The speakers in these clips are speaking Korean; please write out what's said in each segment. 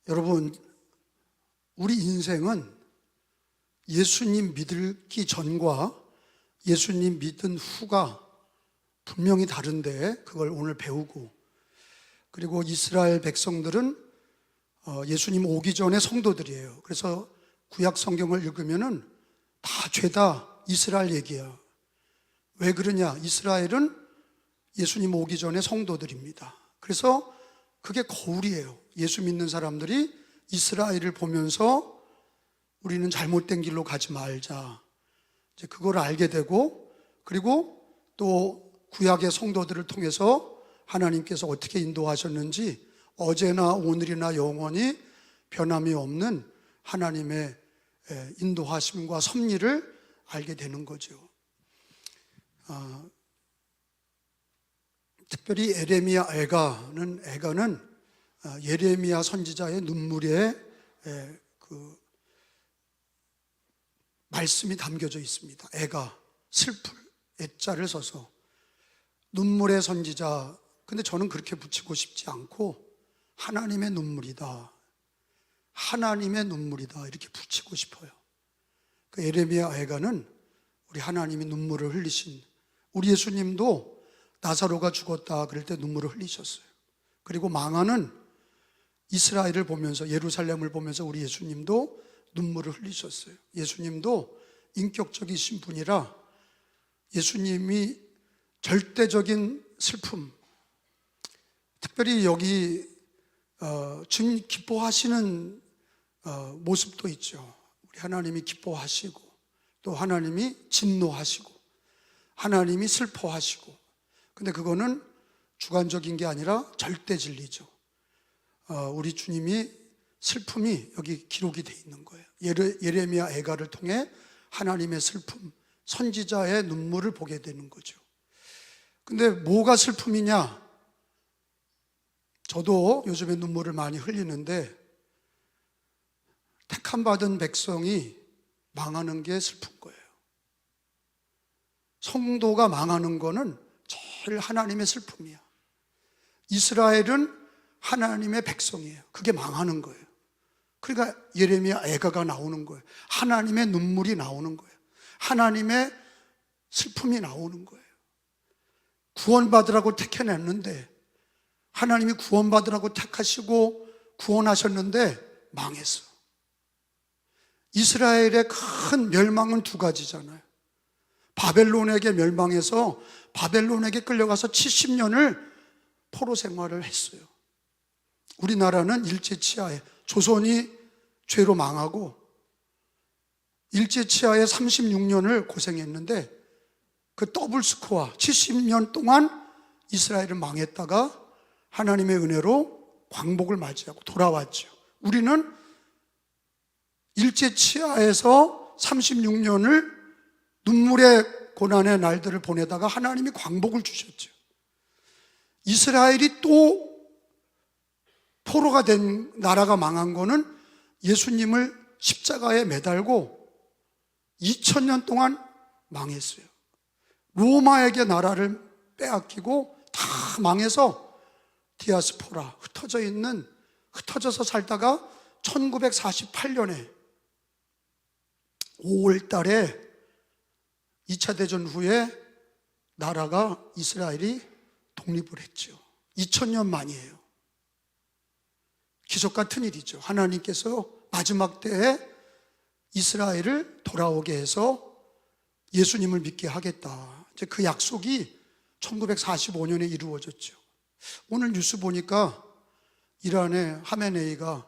여러분, 우리 인생은 예수님 믿기 전과 예수님 믿은 후가 분명히 다른데 그걸 오늘 배우고, 그리고 이스라엘 백성들은 예수님 오기 전에 성도들이에요. 그래서 구약 성경을 읽으면은 다 죄다 이스라엘 얘기야. 왜 그러냐? 이스라엘은 예수님 오기 전에 성도들입니다. 그래서 그게 거울이에요. 예수 믿는 사람들이 이스라엘을 보면서 우리는 잘못된 길로 가지 말자, 이제 그걸 알게 되고, 그리고 또 구약의 성도들을 통해서 하나님께서 어떻게 인도하셨는지 어제나 오늘이나 영원히 변함이 없는 하나님의 인도하심과 섭리를 알게 되는 거죠. 특별히 에레미야 애가는 예레미야 선지자의 눈물에 그 말씀이 담겨져 있습니다. 애가, 슬플, 애자를 써서 눈물의 선지자. 근데 저는 그렇게 붙이고 싶지 않고 하나님의 눈물이다, 하나님의 눈물이다 이렇게 붙이고 싶어요. 그 에레미야 애가는 우리 하나님이 눈물을 흘리신, 우리 예수님도 나사로가 죽었다 그럴 때 눈물을 흘리셨어요. 그리고 망하는 이스라엘을 보면서, 예루살렘을 보면서 우리 예수님도 눈물을 흘리셨어요. 예수님도 인격적이신 분이라 예수님이 절대적인 슬픔, 특별히 여기 주님 기뻐하시는 모습도 있죠. 우리 하나님이 기뻐하시고, 또 하나님이 진노하시고, 하나님이 슬퍼하시고. 근데 그거는 주관적인 게 아니라 절대 진리죠. 우리 주님이 슬픔이 여기 기록이 돼 있는 거예요. 예레미야 애가를 통해 하나님의 슬픔, 선지자의 눈물을 보게 되는 거죠. 근데 뭐가 슬픔이냐? 저도 요즘에 눈물을 많이 흘리는데, 택함받은 백성이 망하는 게 슬픈 거예요. 성도가 망하는 거는 제일 하나님의 슬픔이야. 이스라엘은 하나님의 백성이에요. 그게 망하는 거예요. 그러니까 예레미야 애가가 나오는 거예요. 하나님의 눈물이 나오는 거예요. 하나님의 슬픔이 나오는 거예요. 구원받으라고 택해냈는데, 하나님이 구원받으라고 택하시고 구원하셨는데 망했어. 이스라엘의 큰 멸망은 두 가지잖아요. 바벨론에게 멸망해서 바벨론에게 끌려가서 70년을 포로 생활을 했어요. 우리나라는 일제치하에, 조선이 죄로 망하고 일제치하에 36년을 고생했는데 그 더블 스코어 70년 동안 이스라엘은 망했다가 하나님의 은혜로 광복을 맞이하고 돌아왔죠. 우리는 일제치하에서 36년을 눈물의 고난의 날들을 보내다가 하나님이 광복을 주셨죠. 이스라엘이 또 포로가 된, 나라가 망한 거는 예수님을 십자가에 매달고 2000년 동안 망했어요. 로마에게 나라를 빼앗기고 다 망해서 디아스포라, 흩어져서 살다가 1948년에 5월 달에 2차 대전 후에 나라가, 이스라엘이 독립을 했죠. 2000년 만이에요. 기적 같은 일이죠. 하나님께서 마지막 때에 이스라엘을 돌아오게 해서 예수님을 믿게 하겠다. 이제 그 약속이 1945년에 이루어졌죠. 오늘 뉴스 보니까 이란의 하메네이가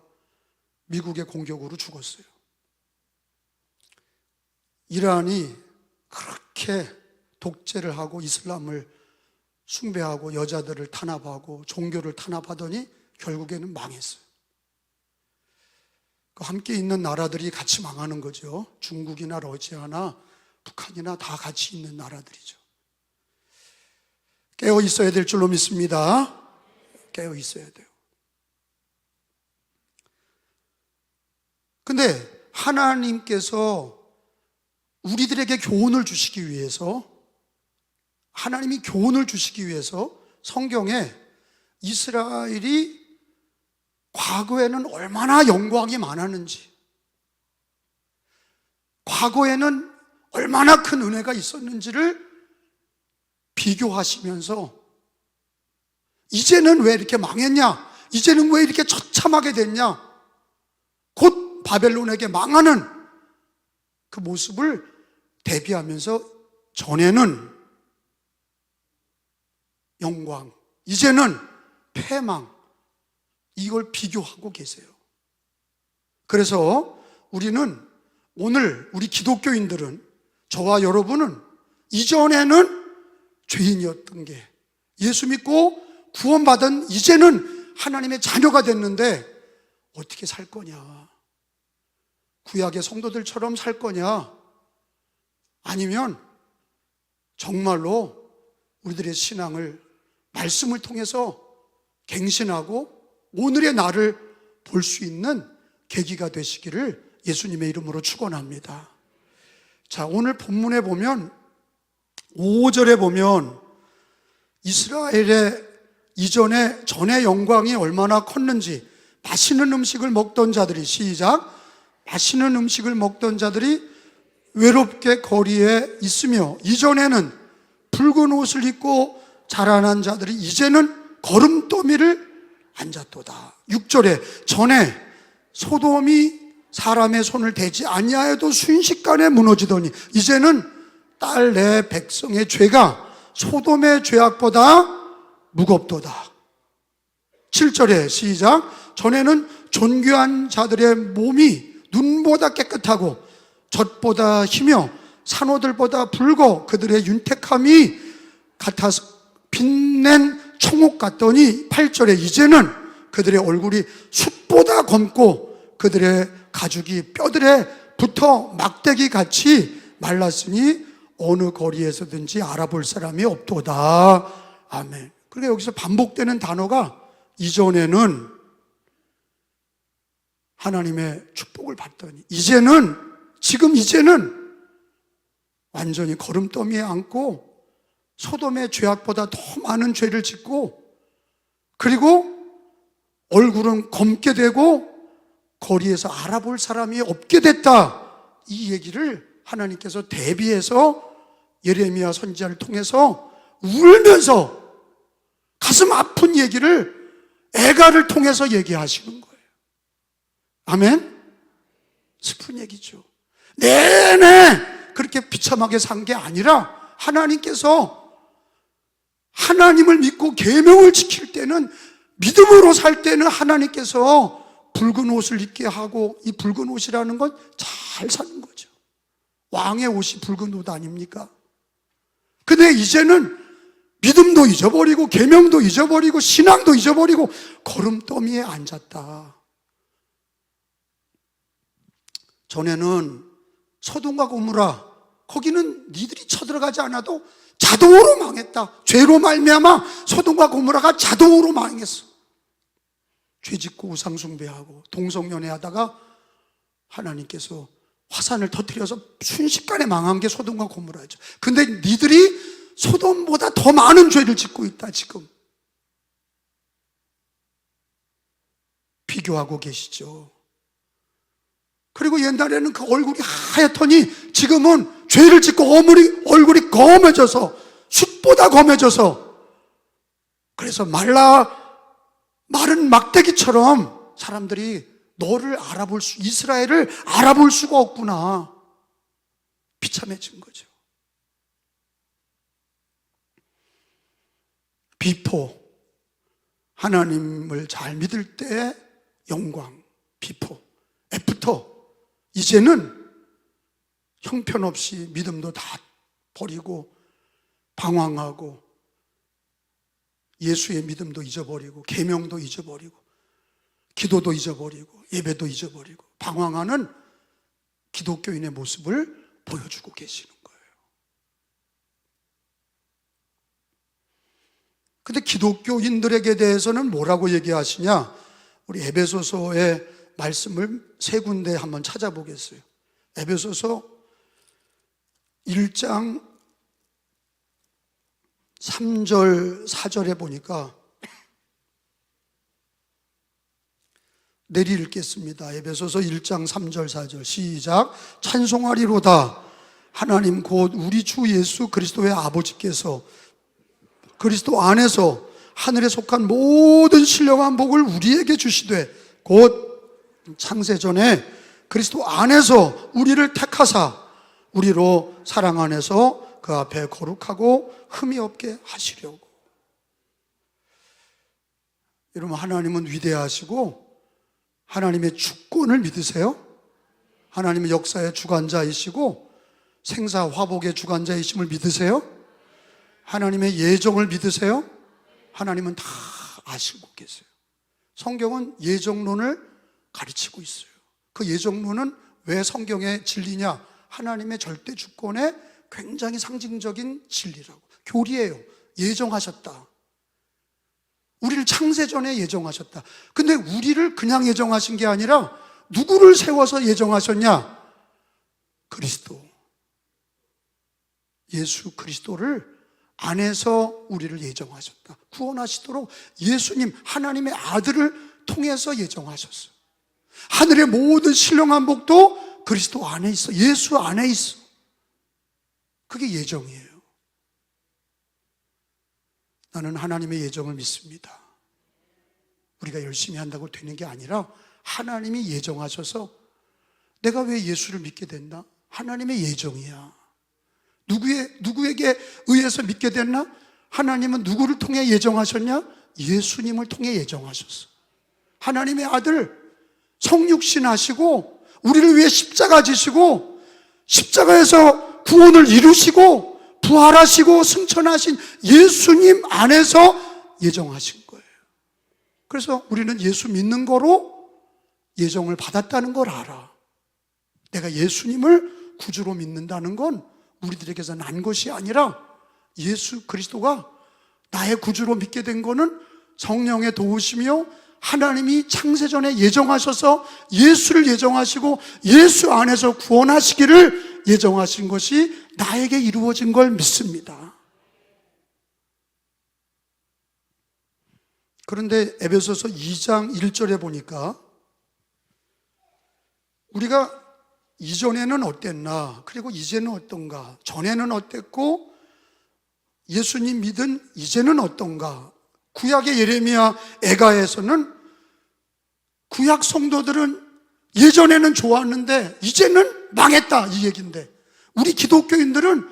미국의 공격으로 죽었어요. 이란이 그렇게 독재를 하고 이슬람을 숭배하고 여자들을 탄압하고 종교를 탄압하더니 결국에는 망했어요. 함께 있는 나라들이 같이 망하는 거죠. 중국이나 러시아나 북한이나 다 같이 있는 나라들이죠. 깨어 있어야 될 줄로 믿습니다. 깨어 있어야 돼요. 근데 하나님께서 우리들에게 교훈을 주시기 위해서, 하나님이 교훈을 주시기 위해서 성경에 이스라엘이 과거에는 얼마나 영광이 많았는지, 과거에는 얼마나 큰 은혜가 있었는지를 비교하시면서 이제는 왜 이렇게 망했냐? 이제는 왜 이렇게 처참하게 됐냐? 곧 바벨론에게 망하는 그 모습을 대비하면서 전에는 영광, 이제는 패망, 이걸 비교하고 계세요. 그래서 우리는 오늘 우리 기독교인들은, 저와 여러분은 이전에는 죄인이었던 게 예수 믿고 구원받은 이제는 하나님의 자녀가 됐는데 어떻게 살 거냐? 구약의 성도들처럼 살 거냐? 아니면 정말로 우리들의 신앙을 말씀을 통해서 갱신하고 오늘의 나를 볼 수 있는 계기가 되시기를 예수님의 이름으로 축원합니다. 자, 오늘 본문에 보면 5절에 보면 이스라엘의 이전에 전의 영광이 얼마나 컸는지, 맛있는 음식을 먹던 자들이, 시작, 맛있는 음식을 먹던 자들이 외롭게 거리에 있으며, 이전에는 붉은 옷을 입고 자라난 자들이 이제는 거름더미를 앉았도다. 6절에 전에 소돔이 사람의 손을 대지 아니하여도 순식간에 무너지더니 이제는 딸 내 백성의 죄가 소돔의 죄악보다 무겁도다. 7절에 시작, 전에는 존귀한 자들의 몸이 눈보다 깨끗하고 젖보다 희며 산호들보다 붉어 그들의 윤택함이 같아서 빛낸 청옥 같더니 8절에 이제는 그들의 얼굴이 숯보다 검고 그들의 가죽이 뼈들에 붙어 막대기 같이 말랐으니 어느 거리에서든지 알아볼 사람이 없도다. 아멘. 그러니까 여기서 반복되는 단어가 이전에는 하나님의 축복을 받더니 이제는, 지금 이제는 완전히 거름더미에 앉고 소돔의 죄악보다 더 많은 죄를 짓고, 그리고 얼굴은 검게 되고 거리에서 알아볼 사람이 없게 됐다. 이 얘기를 하나님께서 대비해서 예레미야 선지자를 통해서 울면서 가슴 아픈 얘기를 애가를 통해서 얘기하시는 거예요. 아멘? 슬픈 얘기죠. 내내 그렇게 비참하게 산 게 아니라 하나님께서 하나님을 믿고 계명을 지킬 때는, 믿음으로 살 때는 하나님께서 붉은 옷을 입게 하고, 이 붉은 옷이라는 건 잘 사는 거죠. 왕의 옷이 붉은 옷 아닙니까? 근데 이제는 믿음도 잊어버리고 계명도 잊어버리고 신앙도 잊어버리고 거름더미에 앉았다. 전에는 소돔과 고모라, 거기는 니들이 쳐들어가지 않아도 자동으로 망했다. 죄로 말미암아 소돔과 고모라가 자동으로 망했어. 죄짓고 우상숭배하고 동성연애하다가 하나님께서 화산을 터뜨려서 순식간에 망한 게 소돔과 고모라죠. 근데 니들이 소돔보다 더 많은 죄를 짓고 있다. 지금 비교하고 계시죠. 그리고 옛날에는 그 얼굴이 하얗더니 지금은 죄를 짓고 얼굴이 검해져서, 숯보다 검해져서, 그래서 마른 막대기처럼 사람들이 너를 이스라엘을 알아볼 수가 없구나. 비참해진 거죠. 비포, 하나님을 잘 믿을 때 영광, 비포. 애프터, 이제는 형편없이 믿음도 다 버리고 방황하고 예수의 믿음도 잊어버리고 계명도 잊어버리고 기도도 잊어버리고 예배도 잊어버리고 방황하는 기독교인의 모습을 보여주고 계시는 거예요. 근데 기독교인들에게 대해서는 뭐라고 얘기하시냐? 우리 에베소서의 말씀을 세 군데 한번 찾아보겠어요. 에베소서 1장 3절 4절에 보니까 내리 읽겠습니다. 에베소서 1장 3절 4절 시작. 찬송하리로다 하나님 곧 우리 주 예수 그리스도의 아버지께서 그리스도 안에서 하늘에 속한 모든 신령한 복을 우리에게 주시되 곧 창세전에 그리스도 안에서 우리를 택하사 우리로 사랑 안에서 그 앞에 거룩하고 흠이 없게 하시려고. 여러분, 하나님은 위대하시고 하나님의 주권을 믿으세요? 하나님은 역사의 주관자이시고 생사화복의 주관자이심을 믿으세요? 하나님의 예정을 믿으세요? 하나님은 다 아시고 계세요. 성경은 예정론을 가르치고 있어요. 그 예정론은 왜 성경의 진리냐? 하나님의 절대 주권의 굉장히 상징적인 진리라고. 교리예요. 예정하셨다. 우리를 창세전에 예정하셨다. 근데 우리를 그냥 예정하신 게 아니라 누구를 세워서 예정하셨냐? 그리스도. 예수 그리스도를 안에서 우리를 예정하셨다. 구원하시도록 예수님, 하나님의 아들을 통해서 예정하셨어요. 하늘의 모든 신령한 복도 그리스도 안에 있어. 예수 안에 있어. 그게 예정이에요. 나는 하나님의 예정을 믿습니다. 우리가 열심히 한다고 되는 게 아니라 하나님이 예정하셔서 내가 왜 예수를 믿게 됐나? 하나님의 예정이야. 누구에게 의해서 믿게 됐나? 하나님은 누구를 통해 예정하셨냐? 예수님을 통해 예정하셨어. 하나님의 아들 성육신 하시고 우리를 위해 십자가 지시고 십자가에서 구원을 이루시고 부활하시고 승천하신 예수님 안에서 예정하신 거예요. 그래서 우리는 예수 믿는 거로 예정을 받았다는 걸 알아. 내가 예수님을 구주로 믿는다는 건 우리들에게서 난 것이 아니라 예수 그리스도가 나의 구주로 믿게 된 거는 성령의 도우시며 하나님이 창세전에 예정하셔서 예수를 예정하시고 예수 안에서 구원하시기를 예정하신 것이 나에게 이루어진 걸 믿습니다. 그런데 에베소서 2장 1절에 보니까 우리가 이전에는 어땠나, 그리고 이제는 어떤가, 전에는 어땠고 예수님 믿은 이제는 어떤가. 구약의 예레미야 애가에서는 구약 성도들은 예전에는 좋았는데 이제는 망했다 이 얘기인데, 우리 기독교인들은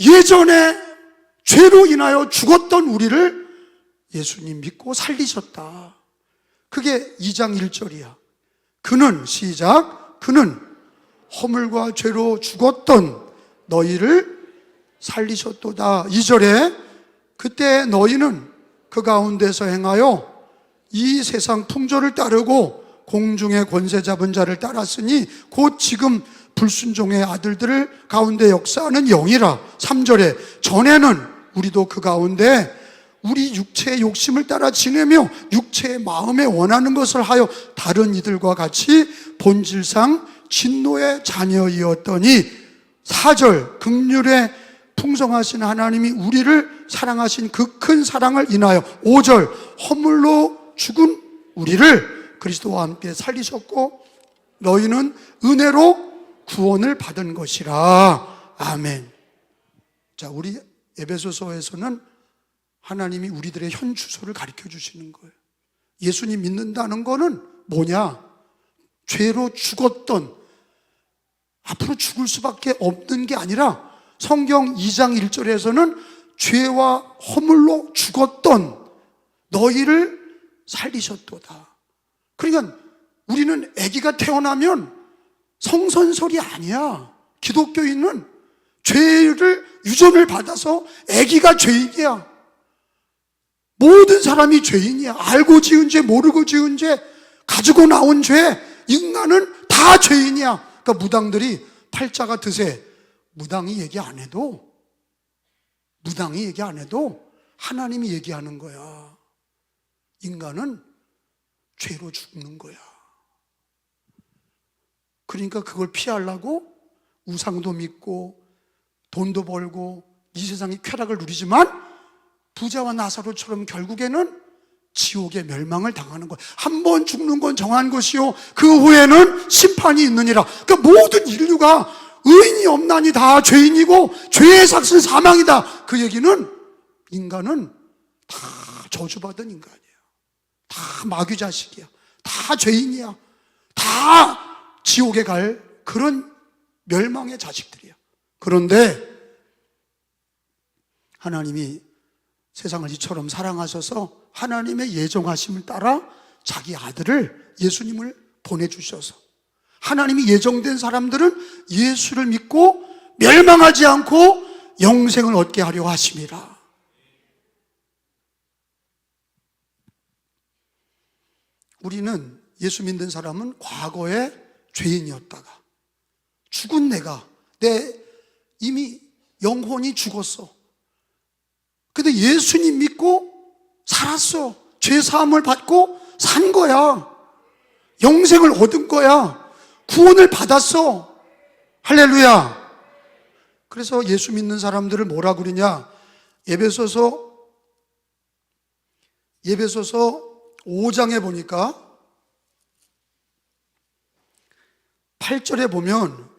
예전에 죄로 인하여 죽었던 우리를 예수님 믿고 살리셨다. 그게 2장 1절이야. 그는 시작. 그는 허물과 죄로 죽었던 너희를 살리셨도다. 2절에 그때 너희는 그 가운데서 행하여 이 세상 풍조를 따르고 공중의 권세 잡은 자를 따랐으니 곧 지금 불순종의 아들들을 가운데 역사하는 영이라. 3절에 전에는 우리도 그 가운데 우리 육체의 욕심을 따라 지내며 육체의 마음에 원하는 것을 하여 다른 이들과 같이 본질상 진노의 자녀이었더니 4절 긍휼의 풍성하신 하나님이 우리를 사랑하신 그 큰 사랑을 인하여 5절 허물로 죽은 우리를 그리스도와 함께 살리셨고 너희는 은혜로 구원을 받은 것이라. 아멘. 자, 우리 에베소서에서는 하나님이 우리들의 현 주소를 가르쳐 주시는 거예요. 예수님 믿는다는 거는 뭐냐? 죄로 죽었던, 앞으로 죽을 수밖에 없는 게 아니라 성경 2장 1절에서는 죄와 허물로 죽었던 너희를 살리셨도다. 그러니까 우리는 아기가 태어나면 성선설이 아니야. 기독교인은 죄를 유전을 받아서 아기가 죄인이야. 모든 사람이 죄인이야. 알고 지은 죄, 모르고 지은 죄, 가지고 나온 죄, 인간은 다 죄인이야. 그러니까 무당들이 팔자가 드세, 무당이 얘기 안 해도 하나님이 얘기하는 거야. 인간은 죄로 죽는 거야. 그러니까 그걸 피하려고 우상도 믿고 돈도 벌고 이 세상의 쾌락을 누리지만 부자와 나사로처럼 결국에는 지옥의 멸망을 당하는 거예요. 한 번 죽는 건 정한 것이요 그 후에는 심판이 있느니라. 그러니까 모든 인류가 의인이 없나니 다 죄인이고 죄의 삭은 사망이다. 그 얘기는 인간은 다 저주받은 인간이에요. 다 마귀 자식이야. 다 죄인이야. 다 지옥에 갈 그런 멸망의 자식들이야. 그런데 하나님이 세상을 이처럼 사랑하셔서 하나님의 예정하심을 따라 자기 아들을 예수님을 보내주셔서 하나님이 예정된 사람들은 예수를 믿고 멸망하지 않고 영생을 얻게 하려 하심이라. 우리는 예수 믿는 사람은 과거에 죄인이었다가 죽은 내 이미 영혼이 죽었어. 근데 예수님 믿고 살았어. 죄 사함을 받고 산 거야. 영생을 얻은 거야. 구원을 받았어. 할렐루야. 그래서 예수 믿는 사람들을 뭐라 그러냐? 에베소서 5장에 보니까 8절에 보면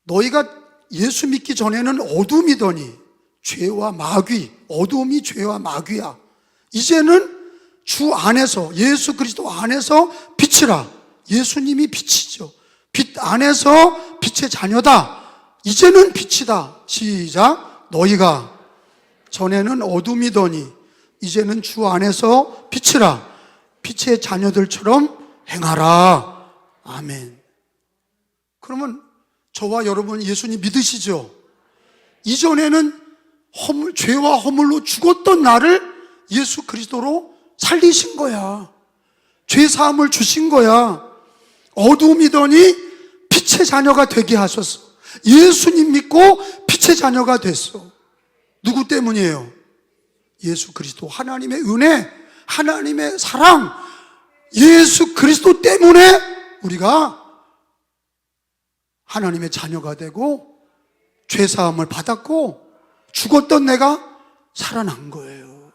너희가 예수 믿기 전에는 어둠이더니 죄와 마귀, 어둠이 죄와 마귀야. 이제는 주 안에서, 예수 그리스도 안에서 빛이라. 예수님이 빛이죠. 빛 안에서 빛의 자녀다. 이제는 빛이다. 시작. 너희가 전에는 어둠이더니 이제는 주 안에서 빛이라. 빛의 자녀들처럼 행하라. 아멘. 그러면 저와 여러분 예수님 믿으시죠? 이전에는 죄와 허물로 죽었던 나를 예수 그리스도로 살리신 거야. 죄 사함을 주신 거야. 어둠이더니 빛의 자녀가 되게 하셨어. 예수님 믿고 빛의 자녀가 됐어. 누구 때문이에요? 예수 그리스도, 하나님의 은혜, 하나님의 사랑, 예수 그리스도 때문에 우리가 하나님의 자녀가 되고 죄 사함을 받았고 죽었던 내가 살아난 거예요.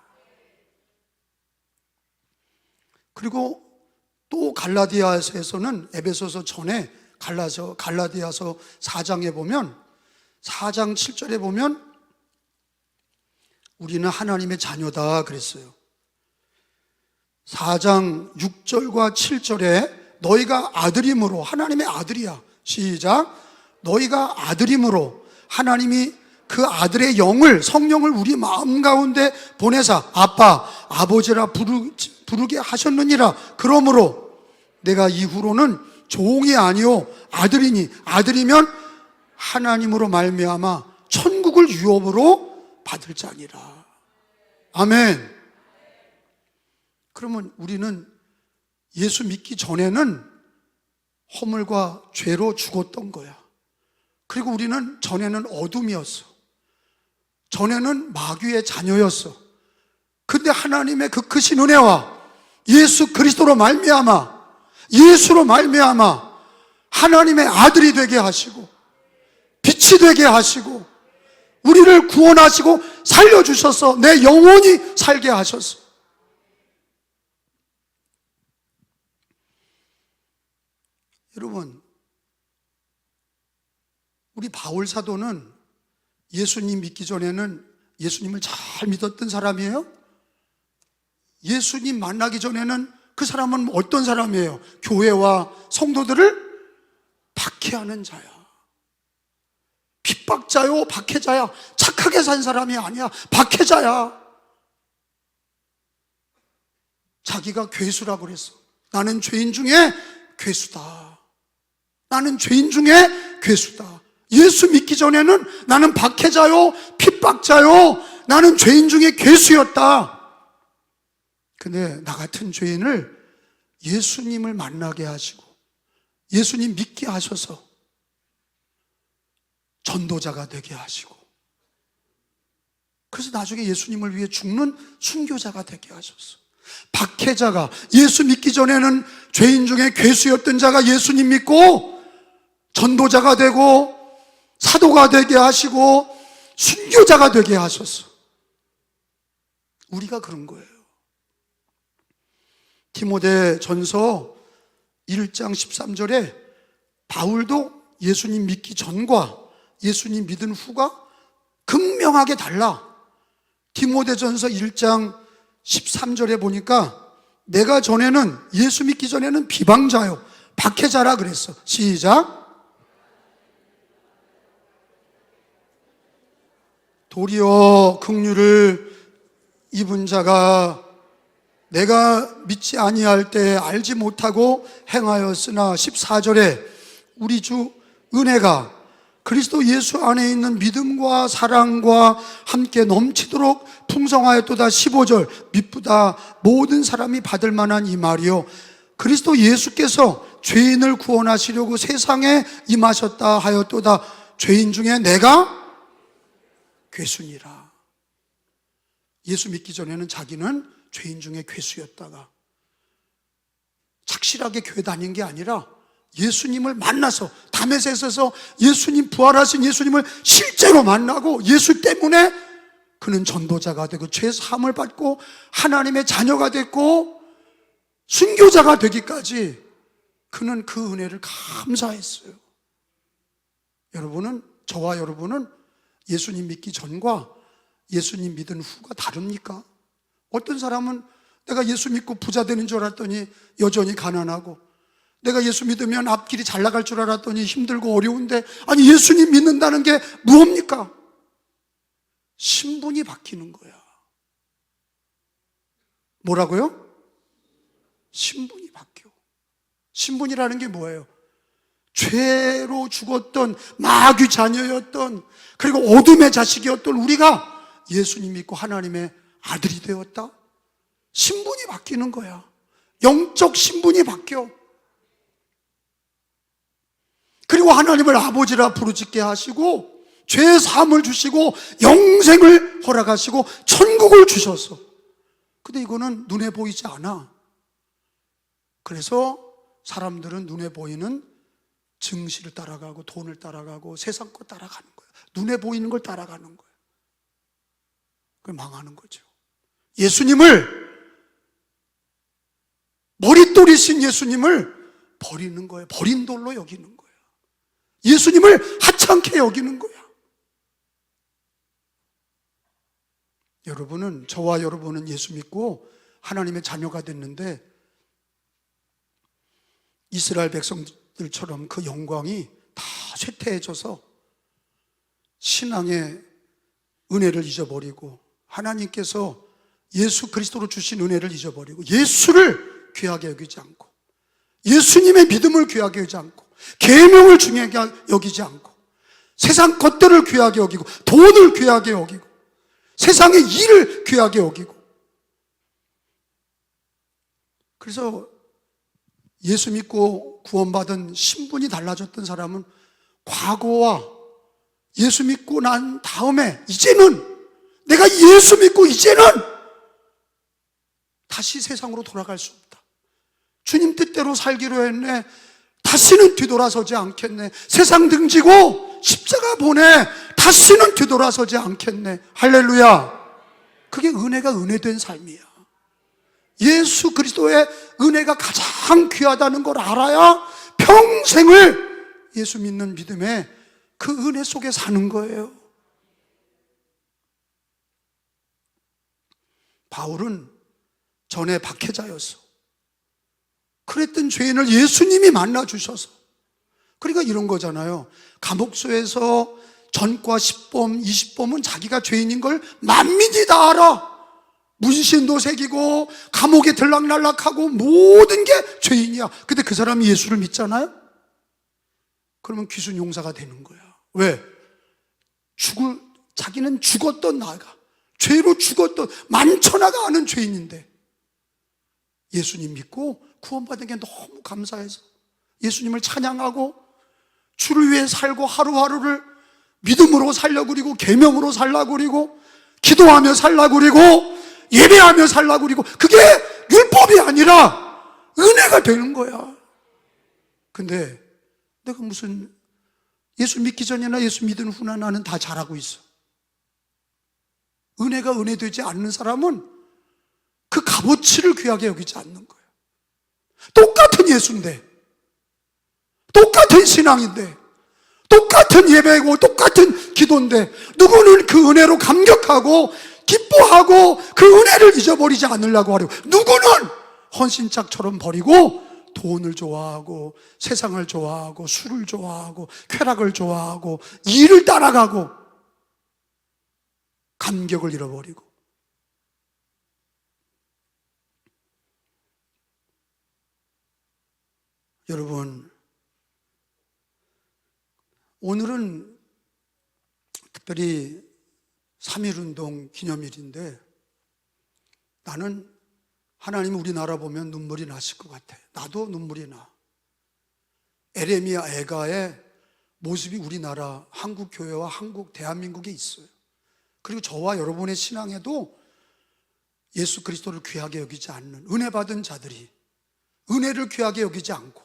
그리고 또 갈라디아서에서는 에베소서 전에 갈라디아서 4장에 보면 4장 7절에 보면 우리는 하나님의 자녀다 그랬어요. 4장 6절과 7절에 너희가 아들임으로, 하나님의 아들이야. 시작. 너희가 아들임으로 하나님이 그 아들의 영을, 성령을 우리 마음 가운데 보내사 아빠, 아버지라 부르게 하셨느니라. 그러므로 내가 이후로는 종이 아니요 아들이니, 아들이면 하나님으로 말미암아 천국을 유업으로 받을 자니라. 아멘. 그러면 우리는 예수 믿기 전에는 허물과 죄로 죽었던 거야. 그리고 우리는 전에는 어둠이었어. 전에는 마귀의 자녀였어. 근데 하나님의 그 크신 은혜와 예수 그리스도로 말미암아, 예수로 말미암아 하나님의 아들이 되게 하시고 빛이 되게 하시고 우리를 구원하시고 살려주셔서 내 영혼이 살게 하셨어. 여러분, 우리 바울 사도는 예수님 믿기 전에는 예수님을 잘 믿었던 사람이에요. 예수님 만나기 전에는 그 사람은 어떤 사람이에요? 교회와 성도들을 박해하는 자야. 핍박자요, 박해자야. 착하게 산 사람이 아니야. 박해자야. 자기가 괴수라고 그랬어. 나는 죄인 중에 괴수다. 나는 죄인 중에 괴수다. 예수 믿기 전에는 나는 박해자요, 핍박자요, 나는 죄인 중에 괴수였다. 근데 나 같은 죄인을 예수님을 만나게 하시고 예수님 믿게 하셔서 전도자가 되게 하시고, 그래서 나중에 예수님을 위해 죽는 순교자가 되게 하셨어. 박해자가, 예수 믿기 전에는 죄인 중에 괴수였던 자가 예수님 믿고 전도자가 되고 사도가 되게 하시고 순교자가 되게 하셨어. 우리가 그런 거예요. 디모데전서 1장 13절에 바울도 예수님 믿기 전과 예수님 믿은 후가 극명하게 달라. 디모데전서 1장 13절에 보니까 내가 전에는, 예수 믿기 전에는 비방자요, 박해자라 그랬어. 시작. 도리어 긍휼을 입은 자가 내가 믿지 아니할 때 알지 못하고 행하였으나, 14절에 우리 주 은혜가 그리스도 예수 안에 있는 믿음과 사랑과 함께 넘치도록 풍성하였도다. 15절 미쁘다 모든 사람이 받을 만한 이 말이요 그리스도 예수께서 죄인을 구원하시려고 세상에 임하셨다 하였도다. 죄인 중에 내가 괴수니라. 예수 믿기 전에는 자기는 죄인 중에 괴수였다가 착실하게 교회 다닌 게 아니라 예수님을 만나서, 다메섹에서 예수님, 부활하신 예수님을 실제로 만나고 예수 때문에 그는 전도자가 되고 죄 사함을 받고 하나님의 자녀가 됐고 순교자가 되기까지 그는 그 은혜를 감사했어요. 여러분은, 저와 여러분은 예수님 믿기 전과 예수님 믿은 후가 다릅니까? 어떤 사람은 내가 예수 믿고 부자 되는 줄 알았더니 여전히 가난하고, 내가 예수 믿으면 앞길이 잘 나갈 줄 알았더니 힘들고 어려운데, 아니 예수님 믿는다는 게 무엇입니까? 신분이 바뀌는 거야. 뭐라고요? 신분이 바뀌어. 신분이라는 게 뭐예요? 죄로 죽었던 마귀 자녀였던, 그리고 어둠의 자식이었던 우리가 예수님 믿고 하나님의 아들이 되었다? 신분이 바뀌는 거야. 영적 신분이 바뀌어. 그리고 하나님을 아버지라 부르짖게 하시고 죄 사함을 주시고 영생을 허락하시고 천국을 주셔서. 근데 이거는 눈에 보이지 않아. 그래서 사람들은 눈에 보이는 증시를 따라가고 돈을 따라가고 세상 거 따라가는 거야. 눈에 보이는 걸 따라가는 거야. 그게 망하는 거죠. 예수님을, 머릿돌이신 예수님을 버리는 거예요. 버린 돌로 여기는 거예요. 예수님을 하찮게 여기는 거야. 여러분은, 저와 여러분은 예수 믿고 하나님의 자녀가 됐는데 이스라엘 백성들처럼 그 영광이 다 쇠퇴해져서 신앙의 은혜를 잊어버리고 하나님께서 예수 그리스도로 주신 은혜를 잊어버리고 예수를 귀하게 여기지 않고 예수님의 믿음을 귀하게 여기지 않고 계명을 중요하게 여기지 않고 세상 것들을 귀하게 여기고 돈을 귀하게 여기고 세상의 일을 귀하게 여기고, 그래서 예수 믿고 구원받은 신분이 달라졌던 사람은 과거와 예수 믿고 난 다음에 이제는 내가 예수 믿고 이제는 다시 세상으로 돌아갈 수 없다. 주님 뜻대로 살기로 했네. 다시는 뒤돌아서지 않겠네. 세상 등지고 십자가 보내. 다시는 뒤돌아서지 않겠네. 할렐루야. 그게 은혜가 은혜된 삶이야. 예수 그리스도의 은혜가 가장 귀하다는 걸 알아야 평생을 예수 믿는 믿음에 그 은혜 속에 사는 거예요. 바울은 전에 박해자였어. 그랬던 죄인을 예수님이 만나주셔서, 그러니까 이런 거잖아요. 감옥소에서 전과 10범, 20범은 자기가 죄인인 걸 만민이 다 알아. 문신도 새기고 감옥에 들락날락하고 모든 게 죄인이야. 근데 그 사람이 예수를 믿잖아요? 그러면 귀순 용사가 되는 거야. 왜? 자기는 죽었던 나가, 죄로 죽었던 만천하가 아는 죄인인데 예수님 믿고 구원받은 게 너무 감사해서 예수님을 찬양하고 주를 위해 살고 하루하루를 믿음으로 살려고 그리고 계명으로 살라고 그리고 기도하며 살라고 그리고 예배하며 살라고 그리고, 그게 율법이 아니라 은혜가 되는 거야. 근데 내가 무슨 예수 믿기 전이나 예수 믿은 후나 나는 다 잘하고 있어. 은혜가 은혜 되지 않는 사람은 그 값어치를 귀하게 여기지 않는 거예요. 똑같은 예수인데, 똑같은 신앙인데, 똑같은 예배고 똑같은 기도인데, 누구는 그 은혜로 감격하고 기뻐하고 그 은혜를 잊어버리지 않으려고 하려고, 누구는 헌신짝처럼 버리고 돈을 좋아하고 세상을 좋아하고 술을 좋아하고 쾌락을 좋아하고 일을 따라가고 감격을 잃어버리고. 여러분, 오늘은 특별히 3.1운동 기념일인데, 나는 하나님 우리나라 보면 눈물이 나실 것 같아요. 나도 눈물이 나. 에레미야 애가의 모습이 우리나라 한국 교회와 한국 대한민국에 있어요. 그리고 저와 여러분의 신앙에도 예수 그리스도를 귀하게 여기지 않는 은혜 받은 자들이 은혜를 귀하게 여기지 않고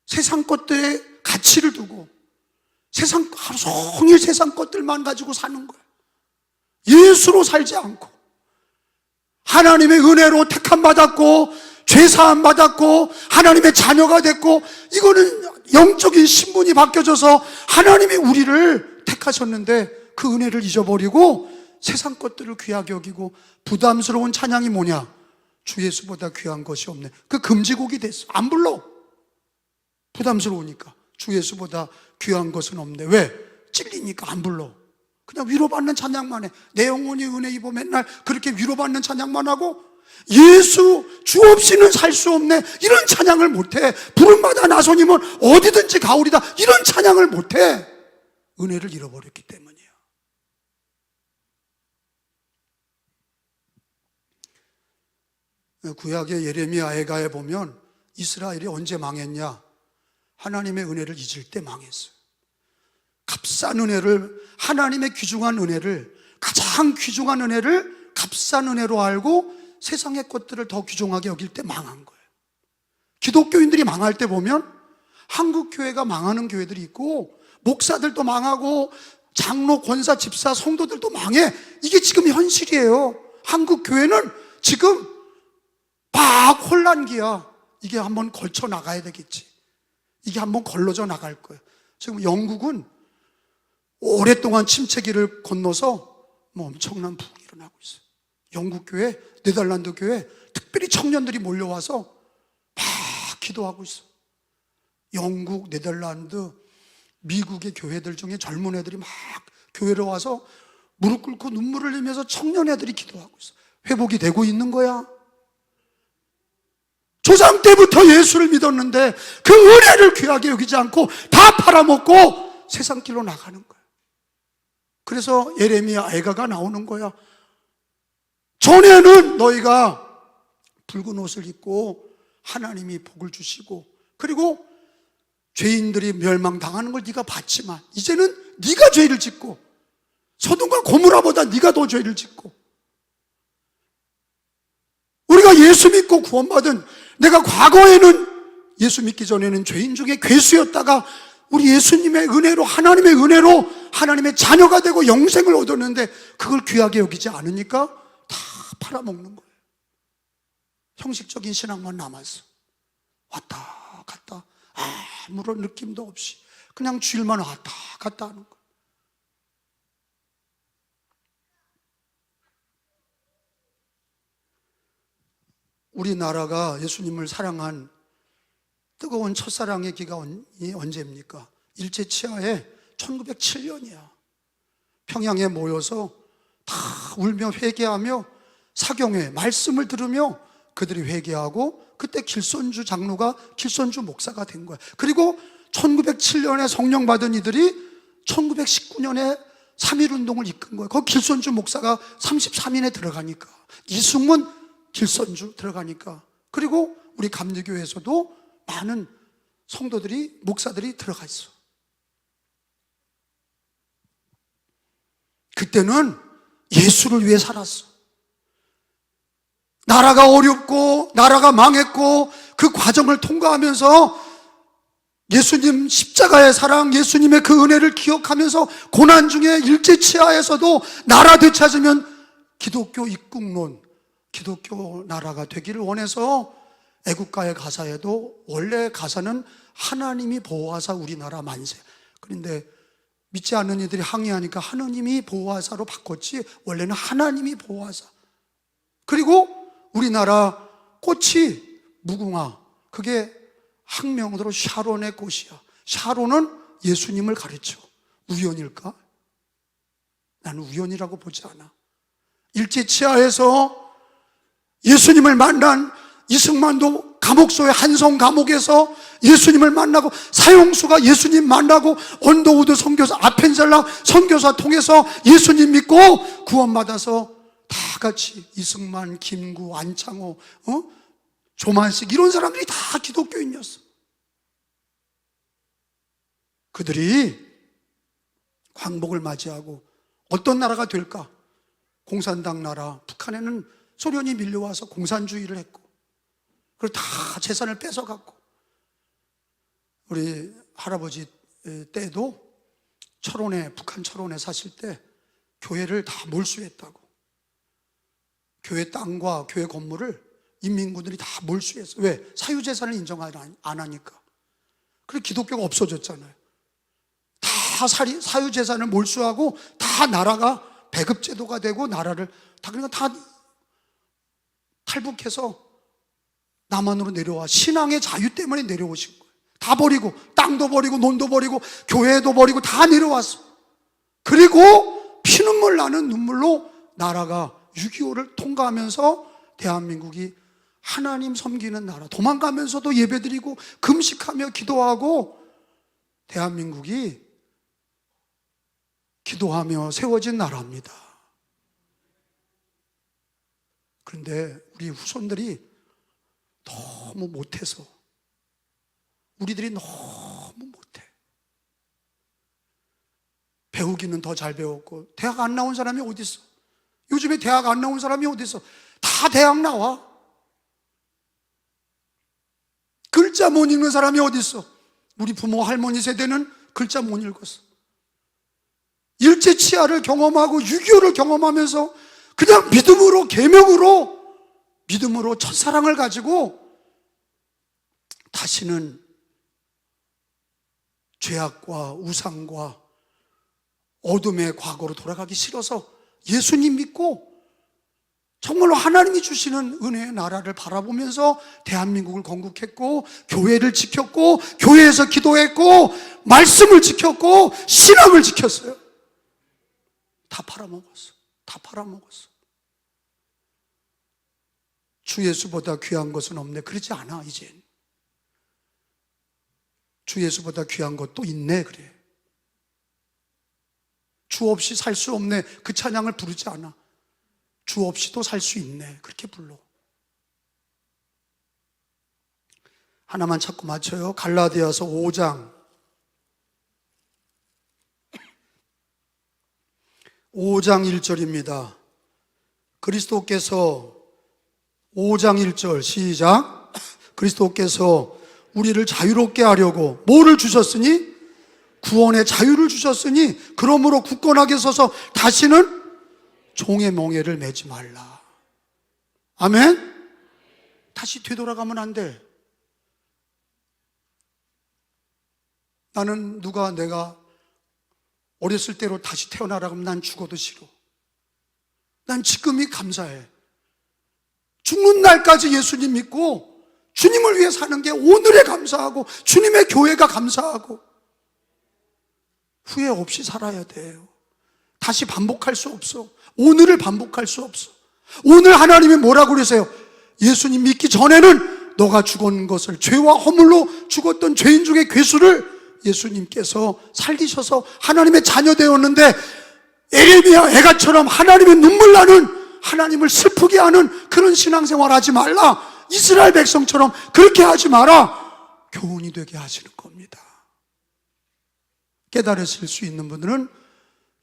세상 것들에 가치를 두고 하루 종일 세상 것들만 가지고 사는 거예요. 예수로 살지 않고 하나님의 은혜로 택함 받았고 죄사함 받았고 하나님의 자녀가 됐고, 이거는 영적인 신분이 바뀌어져서 하나님이 우리를 택하셨는데 그 은혜를 잊어버리고 세상 것들을 귀하게 여기고, 부담스러운 찬양이 뭐냐? 주 예수보다 귀한 것이 없네. 그 금지곡이 됐어. 안 불러. 부담스러우니까. 주 예수보다 귀한 것은 없네. 왜? 찔리니까 안 불러. 그냥 위로받는 찬양만 해. 내 영혼이 은혜 입어. 맨날 그렇게 위로받는 찬양만 하고, 예수 주 없이는 살 수 없네, 이런 찬양을 못해. 부름받아 나서님은 어디든지 가오리다, 이런 찬양을 못해. 은혜를 잃어버렸기 때문이에요. 구약의 예레미야 애가에 보면 이스라엘이 언제 망했냐? 하나님의 은혜를 잊을 때 망했어요. 값싼 은혜를, 하나님의 귀중한 은혜를, 가장 귀중한 은혜를 값싼 은혜로 알고 세상의 것들을 더 귀중하게 여길 때 망한 거예요. 기독교인들이 망할 때 보면 한국 교회가 망하는 교회들이 있고, 목사들도 망하고 장로, 권사, 집사, 성도들도 망해. 이게 지금 현실이에요. 한국 교회는 지금 막 혼란기야. 이게 한번 걸쳐 나가야 되겠지. 이게 한번 걸러져 나갈 거예요. 지금 영국은 오랫동안 침체기를 건너서 엄청난 부흥이 일어나고 있어요. 영국 교회, 네덜란드 교회, 특별히 청년들이 몰려와서 막 기도하고 있어. 영국, 네덜란드, 미국의 교회들 중에 젊은 애들이 막 교회로 와서 무릎 꿇고 눈물을 흘리면서 청년 애들이 기도하고 있어. 회복이 되고 있는 거야. 조상 때부터 예수를 믿었는데 그 은혜를 귀하게 여기지 않고 다 팔아먹고 세상 길로 나가는 거야. 그래서 예레미야 애가가 나오는 거야. 전에는 너희가 붉은 옷을 입고 하나님이 복을 주시고, 그리고 죄인들이 멸망당하는 걸 네가 봤지만, 이제는 네가 죄를 짓고 소돔과 고모라보다 네가 더 죄를 짓고, 우리가 예수 믿고 구원받은, 내가 과거에는 예수 믿기 전에는 죄인 중에 괴수였다가 우리 예수님의 은혜로, 하나님의 은혜로 하나님의 자녀가 되고 영생을 얻었는데 그걸 귀하게 여기지 않으니까 다 팔아먹는 거예요. 형식적인 신앙만 남았어. 왔다 갔다 아무런 느낌도 없이 그냥 주일만 왔다 갔다 하는 거예요. 우리나라가 예수님을 사랑한 뜨거운 첫사랑의 기간이 언제입니까? 일제치하에 1907년이야. 평양에 모여서 다 울며 회개하며 사경회 말씀을 들으며 그들이 회개하고, 그때 길손주 장로가 길손주 목사가 된 거야. 그리고 1907년에 성령 받은 이들이 1919년에 3.1운동을 이끈 거야. 거기 길손주 목사가 33인에 들어가니까, 이승문 길손주 들어가니까, 그리고 우리 감리교회에서도 많은 성도들이, 목사들이 들어가 있어. 그때는 예수를 위해 살았어. 나라가 어렵고 나라가 망했고 그 과정을 통과하면서 예수님 십자가의 사랑, 예수님의 그 은혜를 기억하면서 고난 중에 일제치하에서도 나라 되찾으면 기독교 입국론, 기독교 나라가 되기를 원해서 애국가의 가사에도 원래 가사는 하나님이 보호하사 우리나라 만세. 그런데 믿지 않는 이들이 항의하니까 하나님이 보호하사로 바꿨지 원래는 하나님이 보호하사. 그리고 우리나라 꽃이 무궁화, 그게 학명으로 샤론의 꽃이야. 샤론은 예수님을 가르쳐. 우연일까? 나는 우연이라고 보지 않아. 일제치하에서 예수님을 만난 이승만도 감옥소의 한성 감옥에서 예수님을 만나고, 사형수가 예수님 만나고, 언더우드 선교사, 아펜셀라 선교사 통해서 예수님 믿고 구원받아서 다 같이 이승만, 김구, 안창호, 조만식 이런 사람들이 다 기독교인이었어. 그들이 광복을 맞이하고 어떤 나라가 될까? 공산당 나라, 북한에는 소련이 밀려와서 공산주의를 했고, 그리고 다 재산을 뺏어갔고, 우리 할아버지 때도 철원에, 북한 철원에 사실 때 교회를 다 몰수했다고. 교회 땅과 교회 건물을 인민군들이 다 몰수했어. 왜? 사유재산을 인정 안 하니까. 그래서 기독교가 없어졌잖아요. 다 사유재산을 몰수하고 다 나라가 배급제도가 되고, 나라를 다, 그러니까 다 탈북해서 남한으로 내려와. 신앙의 자유 때문에 내려오신 거예요. 다 버리고, 땅도 버리고, 논도 버리고, 교회도 버리고 다 내려왔어. 그리고 피눈물 나는 눈물로 나라가 6.25를 통과하면서 대한민국이 하나님 섬기는 나라, 도망가면서도 예배드리고 금식하며 기도하고, 대한민국이 기도하며 세워진 나라입니다. 그런데 우리 후손들이 너무 못해서, 우리들이 너무 못해. 배우기는 더 잘 배웠고, 대학 안 나온 사람이 어디 있어? 요즘에 대학 안 나온 사람이 어디 있어? 다 대학 나와. 글자 못 읽는 사람이 어디 있어? 우리 부모 할머니 세대는 글자 못 읽었어. 일제치하를 경험하고 6.25를 경험하면서 그냥 믿음으로, 계명으로, 믿음으로 첫사랑을 가지고 다시는 죄악과 우상과 어둠의 과거로 돌아가기 싫어서 예수님 믿고 정말로 하나님이 주시는 은혜의 나라를 바라보면서 대한민국을 건국했고, 교회를 지켰고, 교회에서 기도했고, 말씀을 지켰고, 신앙을 지켰어요. 다 팔아먹었어. 다 팔아먹었어. 주 예수보다 귀한 것은 없네. 그러지 않아, 이젠. 주 예수보다 귀한 것도 있네, 그래. 주 없이 살 수 없네. 그 찬양을 부르지 않아. 주 없이도 살 수 있네. 그렇게 불러. 하나만 찾고 맞춰요. 갈라디아서 5장 1절입니다. 그리스도께서 5장 1절 시작. 그리스도께서 우리를 자유롭게 하려고 뭐를 주셨으니? 구원의 자유를 주셨으니 그러므로 굳건하게 서서 다시는 종의 멍에를 매지 말라. 아멘? 다시 되돌아가면 안 돼. 나는 내가 어렸을 때로 다시 태어나라고 하면 난 죽어도 싫어. 난 지금이 감사해. 죽는 날까지 예수님 믿고 주님을 위해 사는 게 오늘에 감사하고, 주님의 교회가 감사하고, 후회 없이 살아야 돼요. 다시 반복할 수 없어. 오늘을 반복할 수 없어. 오늘 하나님이 뭐라고 그러세요? 예수님 믿기 전에는 너가 죽은 것을, 죄와 허물로 죽었던 죄인 중에 괴수를 예수님께서 살리셔서 하나님의 자녀 되었는데, 에레미야 애가처럼 하나님의 눈물 나는, 하나님을 슬프게 하는 그런 신앙생활 하지 말라. 이스라엘 백성처럼 그렇게 하지 마라. 교훈이 되게 하시는 겁니다. 깨달으실 수 있는 분들은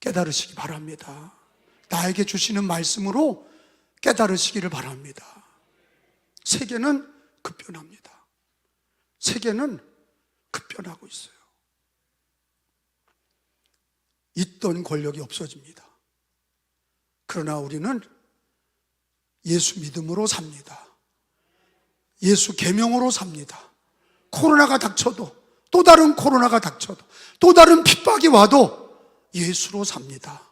깨달으시기 바랍니다. 나에게 주시는 말씀으로 깨달으시기를 바랍니다. 세계는 급변합니다. 세계는 급변하고 있어요. 있던 권력이 없어집니다. 그러나 우리는 예수 믿음으로 삽니다. 예수 계명으로 삽니다. 코로나가 닥쳐도, 또 다른 코로나가 닥쳐도, 또 다른 핍박이 와도 예수로 삽니다.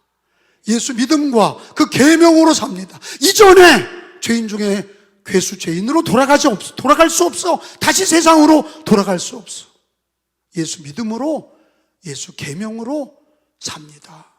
예수 믿음과 그 계명으로 삽니다. 이전에 죄인 중에 괴수 죄인으로 돌아갈 수 없어. 다시 세상으로 돌아갈 수 없어. 예수 믿음으로, 예수 계명으로 삽니다.